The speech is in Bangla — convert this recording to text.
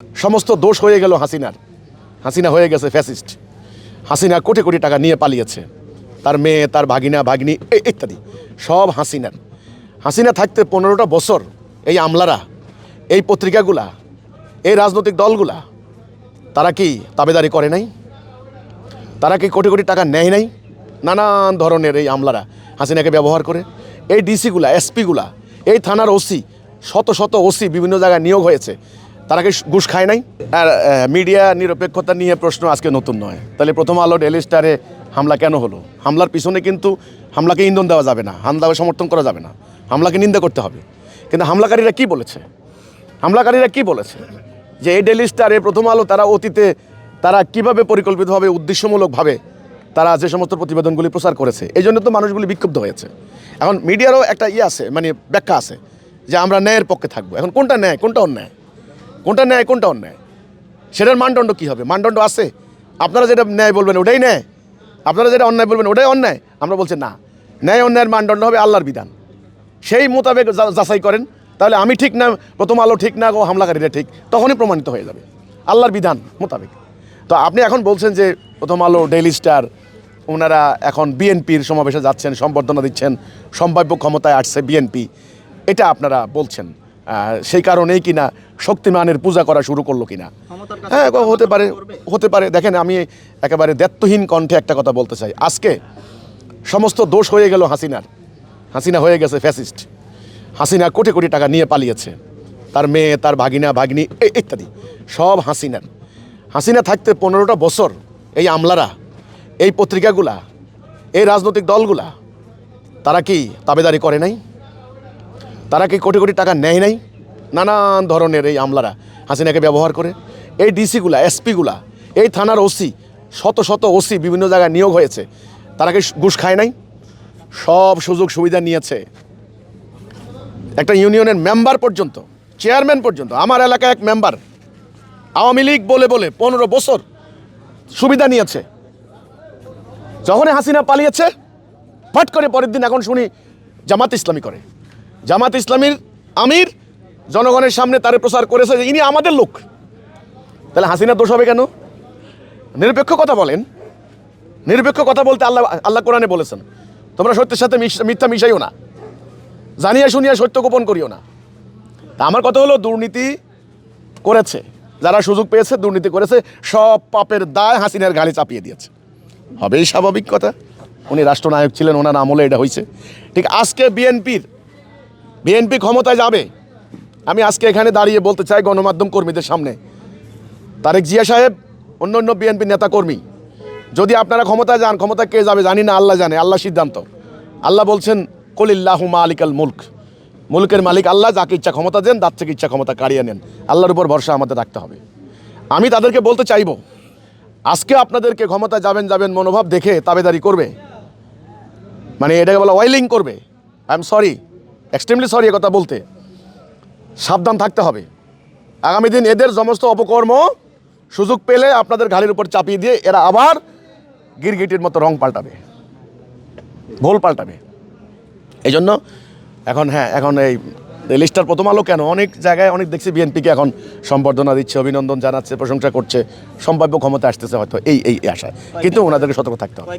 সমস্ত দোষ হয়ে গেল হাসিনার। হাসিনা হয়ে গেছে ফ্যাসিস্ট। হাসিনা কোটি কোটি টাকা নিয়ে পালিয়েছে, তার মেয়ে, তার ভাগিনা, ভাগিনী ইত্যাদি সব হাসিনার। হাসিনা থাকতে 15টা বছর এই আমলারা, এই পত্রিকাগুলা, এই রাজনৈতিক দলগুলা, তারা কি তাবেদারি করে নাই? তারা কি কোটি কোটি টাকা নেয় নাই? নানান ধরনের এই আমলারা হাসিনাকে ব্যবহার করে। এই ডিসিগুলা, এসপিগুলা, এই থানার ওসি, শত শত ওসি বিভিন্ন জায়গায় নিয়োগ হয়েছে, তারা কি ঘুষ খায় নাই? আর মিডিয়া নিরপেক্ষতা নিয়ে প্রশ্ন আজকে নতুন নয়। তাহলে প্রথম আলো, ডেইলি স্টারে হামলা কেন হলো? হামলার পিছনে কিন্তু হামলাকে ইন্ধন দেওয়া যাবে না, হামলাকে সমর্থন করা যাবে না, হামলাকে নিন্দা করতে হবে। কিন্তু হামলাকারীরা কি বলেছে? হামলাকারীরা কি বলেছে? যে এই ডেইলি স্টার, এই প্রথম আলো, তারা অতীতে তারা কীভাবে পরিকল্পিতভাবে, উদ্দেশ্যমূলকভাবে তারা যে সমস্ত প্রতিবেদনগুলি প্রচার করেছে, এই জন্য তো মানুষগুলি বিক্ষুব্ধ হয়েছে। এখন মিডিয়ারও একটা আছে, মানে ব্যাখ্যা আছে যে আমরা ন্যায়ের পক্ষে থাকবো। এখন কোনটা ন্যায়, কোনটা অন্যায়? কোনটা ন্যায়, কোনটা অন্যায়? সেটার মানদণ্ড কী হবে? মানদণ্ড আছে? আপনারা যেটা ন্যায় বলবেন ওটাই ন্যায়, আপনারা যেটা অন্যায় বলবেন ওটাই অন্যায়। আমরা বলছি না, ন্যায় অন্যায়ের মানদণ্ড হবে আল্লাহর বিধান, সেই মোতাবেক যাচাই করেন। তাহলে আমি ঠিক না, প্রথম আলো ঠিক না, ও হামলাকারীরা ঠিক, তখনই প্রমাণিত হয়ে যাবে আল্লাহর বিধান মোতাবেক। তো আপনি এখন বলছেন যে প্রথম আলো, ডেইলি স্টার, ওনারা এখন বিএনপির সমাবেশে যাচ্ছেন, সম্বর্ধনা দিচ্ছেন, সম্ভাব্য ক্ষমতায় আসছে বিএনপি, এটা আপনারা বলছেন। সেই কারণেই কিনা শক্তিমানের পূজা করা শুরু করলো কিনা? হ্যাঁ, হতে পারে, হতে পারে। দেখেন, আমি একেবারে দ্ব্যর্থহীন কণ্ঠে একটা কথা বলতে চাই। আজকে সমস্ত দোষ হয়ে গেল হাসিনার। হাসিনা হয়ে গেছে ফ্যাসিস্ট। হাসিনা কোটি কোটি টাকা নিয়ে পালিয়েছে, তার মেয়ে, তার ভাগিনা, ভাগিনী ইত্যাদি সব হাসিনার। হাসিনা থাকতে 15টা বছর এই আমলারা, এই পত্রিকাগুলা, এই রাজনৈতিক দলগুলা, তারা কি তাবেদারি করে নাই? তারা কি কোটি কোটি টাকা নেয় নাই? নানান ধরনের এই আমলারা হাসিনাকে ব্যবহার করে। এই ডিসিগুলা, এসপিগুলা, এই থানার ওসি, শত শত ওসি বিভিন্ন জায়গায় নিয়োগ হয়েছে, তারা কি ঘুষ খায় নাই? সব সুযোগ সুবিধা নিয়েছে। একটা ইউনিয়নের মেম্বার পর্যন্ত, চেয়ারম্যান পর্যন্ত, আমার এলাকায় এক মেম্বার আওয়ামী লীগ বলে বলে 15 বছর সুবিধা নিয়েছে। যখনই হাসিনা পালিয়েছে, ফট করে পরের দিন এখন শুনি জামাত ইসলামী করে। জামাত ইসলামীর আমির জনগণের সামনে তারে প্রচার করেছে যে ইনি আমাদের লোক। তাহলে হাসিনা দোষ হবে কেন? নিরপেক্ষ কথা বলেন। নিরপেক্ষ কথা বলতে আল্লাহ কোরআনে বলেছেন, তোমরা সত্যের সাথে মিথ্যা মিশাইও না, জানিয়া শুনিয়া সত্য গোপন করিও না। তা আমার কথা হলো, দুর্নীতি করেছে যারা, সুযোগ পেয়েছে দুর্নীতি করেছে, সব পাপের দায় হাসিনার ঘাড়ে চাপিয়ে দিয়েছে। হবেই স্বাভাবিক কথা, উনি রাষ্ট্রনায়ক ছিলেন, ওনার আমলে এটা হয়েছে। ঠিক আজকে বিএনপি ক্ষমতায় যাবে। আমি আজকে এখানে দাঁড়িয়ে বলতে চাই গণমাধ্যম কর্মীদের সামনে, তারেক জিয়া সাহেব, অন্য বিএনপি নেতা কর্মী, যদি আপনারা ক্ষমতায় যান, ক্ষমতায় কে যাবে জানি না, আল্লাহ জানে, আল্লাহ সিদ্ধান্ত। আল্লাহ বলছেন কুলিল্লাহু মালিকাল মুলক, মুলকের মালিক আল্লাহ, যাকে ইচ্ছা ক্ষমতা দেন, তার থেকে ইচ্ছা ক্ষমতা কাড়িয়ে নেন। আল্লাহর উপর ভরসা আমাদের রাখতে হবে। আমি তাদেরকে বলতে চাইব, আজকে আপনাদেরকে ক্ষমতায় যাবেন মনোভাব দেখে তাবেদারি করবে, মানে এটাকে বলা ওয়াইলিং করবে। I am sorry, extremely sorry কথা বলতে। সাবধান থাকতে হবে। আগামী দিন এদের সমস্ত অপকর্ম সুযোগ পেলে আপনাদের ঘাড়ির উপর চাপিয়ে দিয়ে এরা আবার গিরগিটির মতো রং পাল্টাবে, ভোল পাল্টাবে। এই জন্য এখন এই লিস্টার, প্রথম আলো কেন, অনেক জায়গায় অনেক দেখছি বিএনপিকে এখন সম্বর্ধনা দিচ্ছে, অভিনন্দন জানাচ্ছে, প্রশংসা করছে, সম্ভাব্য ক্ষমতা আসতেছে হয়তো এই আশায়। কিন্তু ওনাদেরকে সতর্ক থাকতে হবে।